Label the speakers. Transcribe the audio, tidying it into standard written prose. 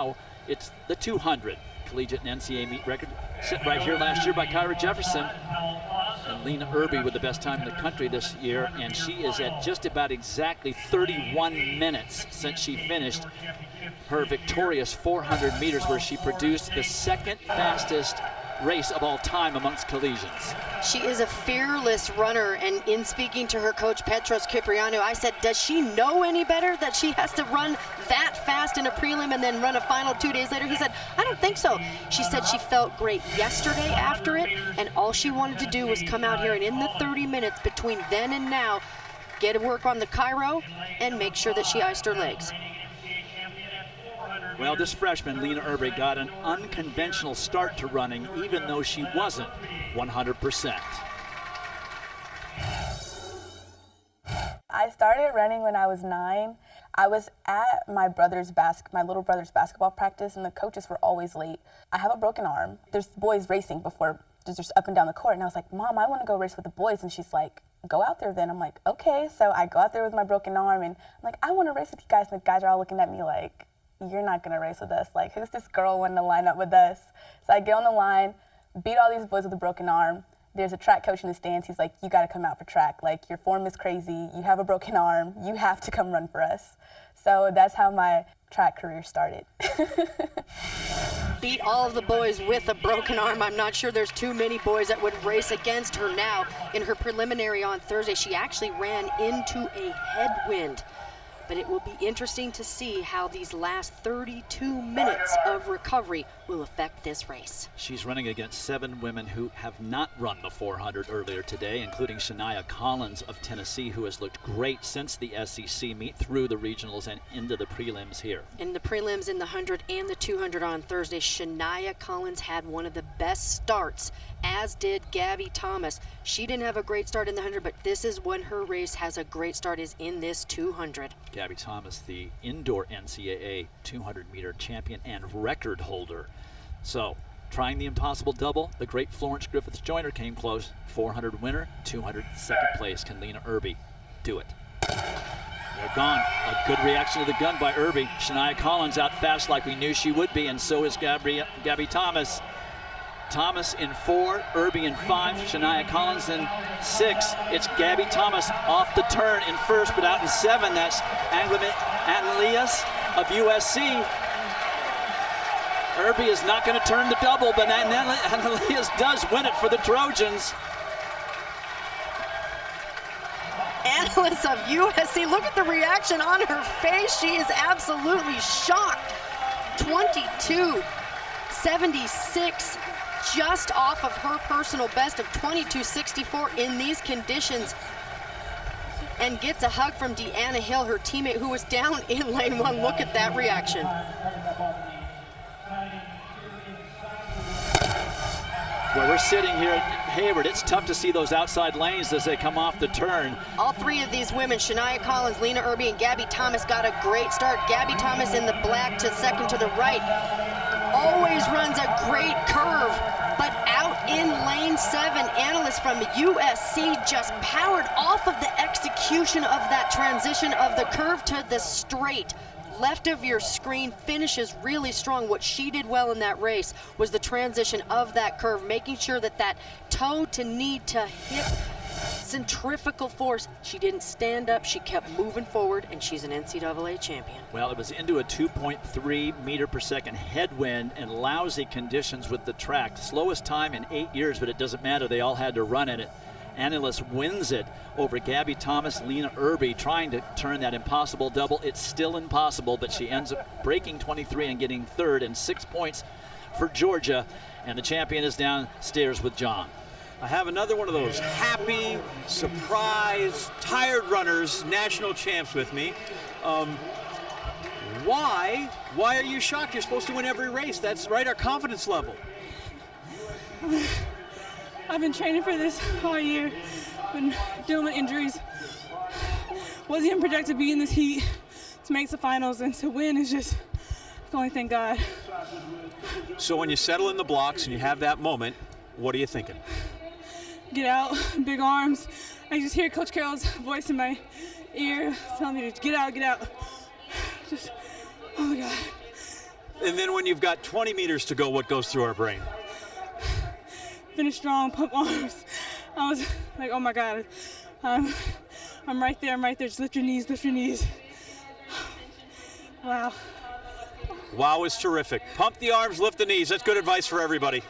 Speaker 1: now it's the 200. Collegiate and NCAA meet record set right here last year by Kyra Jefferson. And Lena Irby with the best time in the country this year, and she is at just about exactly 31 minutes since she finished her victorious 400 meters, where she produced the second fastest race of all time amongst collegians.
Speaker 2: She is a fearless runner, and in speaking to her coach Petros Kyprianou, I said, does she know any better that she has to run that fast in a prelim and then run a final 2 days later? He said, I don't think so. She said she felt great yesterday after it, and all she wanted to do was come out here and in the 30 minutes between then and now, get to work on the Cairo and make sure that she iced her legs.
Speaker 1: Well, this freshman, Lena Irby, got an unconventional start to running, even though she wasn't 100%.
Speaker 3: I started running when I was 9. I was at my little brother's basketball practice, and the coaches were always late. I have a broken arm. There's boys racing before, just up and down the court, and I was like, Mom, I want to go race with the boys, and she's like, go out there then. I'm like, okay. So I go out there with my broken arm, and I'm like, I want to race with you guys, and the guys are all looking at me like, you're not gonna race with us. Like, who's this girl wanting to line up with us? So I get on the line, beat all these boys with a broken arm. There's a track coach in the stands. He's like, you gotta come out for track. Like, your form is crazy. You have a broken arm. You have to come run for us. So that's how my track career started.
Speaker 2: Beat all of the boys with a broken arm. I'm not sure there's too many boys that would race against her now. In her preliminary on Thursday, she actually ran into a headwind. But it will be interesting to see how these last 32 minutes of recovery will affect this race.
Speaker 1: She's running against 7 women who have not run the 400 earlier today, including Shania Collins of Tennessee, who has looked great since the SEC meet through the regionals and into the prelims here.
Speaker 2: In the prelims in the 100 and the 200 on Thursday, Shania Collins had one of the best starts, as did Gabby Thomas. She didn't have a great start in the 100, but this is when her race has a great start, is in this 200.
Speaker 1: Gabby Thomas, the indoor NCAA 200-meter champion and record holder. So, trying the impossible double, the great Florence Griffith-Joyner came close. 400 winner, 200 second place. Can Lena Irby do it? They're gone. A good reaction to the gun by Irby. Shania Collins out fast like we knew she would be, and so is Gabby Thomas. Thomas in 4, Irby in 5, Shania Collins in 6. It's Gabby Thomas off the turn in 1st, but out in 7. That's Annelus of USC. Irby is not going to turn the double, but Annelus does win it for the Trojans.
Speaker 2: Annelus of USC, look at the reaction on her face. She is absolutely shocked. 22:76. Just off of her personal best of 22:64 in these conditions, and gets a hug from Deanna Hill, her teammate, who was down in lane 1. Look at that reaction.
Speaker 1: Where we're sitting here at Hayward, it's tough to see those outside lanes as they come off the turn.
Speaker 2: All 3 of these women, Shania Collins, Lena Irby, and Gabby Thomas, got a great start. Gabby Thomas in the black to second to the right. Always runs a great curve, but out in lane 7, Annelus from USC just powered off of the execution of that transition of the curve to the straight. Left of your screen, finishes really strong. What she did well in that race was the transition of that curve, making sure that that toe to knee to hip centrifugal force. She didn't stand up, she kept moving forward, and she's an NCAA champion.
Speaker 1: Well, it was into a 2.3 meter per second headwind and lousy conditions with the track. Slowest time in 8 years, but it doesn't matter. They all had to run in it. Annelus wins it over Gabby Thomas, Lena Irby, trying to turn that impossible double. It's still impossible, but she ends up breaking 23 and getting 3rd, and 6 points for Georgia. And the champion is downstairs with John.
Speaker 4: I have another one of those happy, surprised, tired runners, national champs with me. Why are you shocked? You're supposed to win every race. That's right, our confidence level.
Speaker 5: I've been training for this all year. Been dealing with injuries. Wasn't even projected to be in this heat to make the finals, and to win is just, I can only thank God.
Speaker 4: So when you settle in the blocks and you have that moment, what are you thinking?
Speaker 5: Get out, big arms. I just hear Coach Carroll's voice in my ear telling me to get out, get out. Just, oh my God.
Speaker 4: And then when you've got 20 meters to go, what goes through our brain?
Speaker 5: Finish strong, pump arms. I was like, oh my God, I'm right there, just lift your knees, Wow.
Speaker 4: Wow is terrific. Pump the arms, lift the knees. That's good advice for everybody.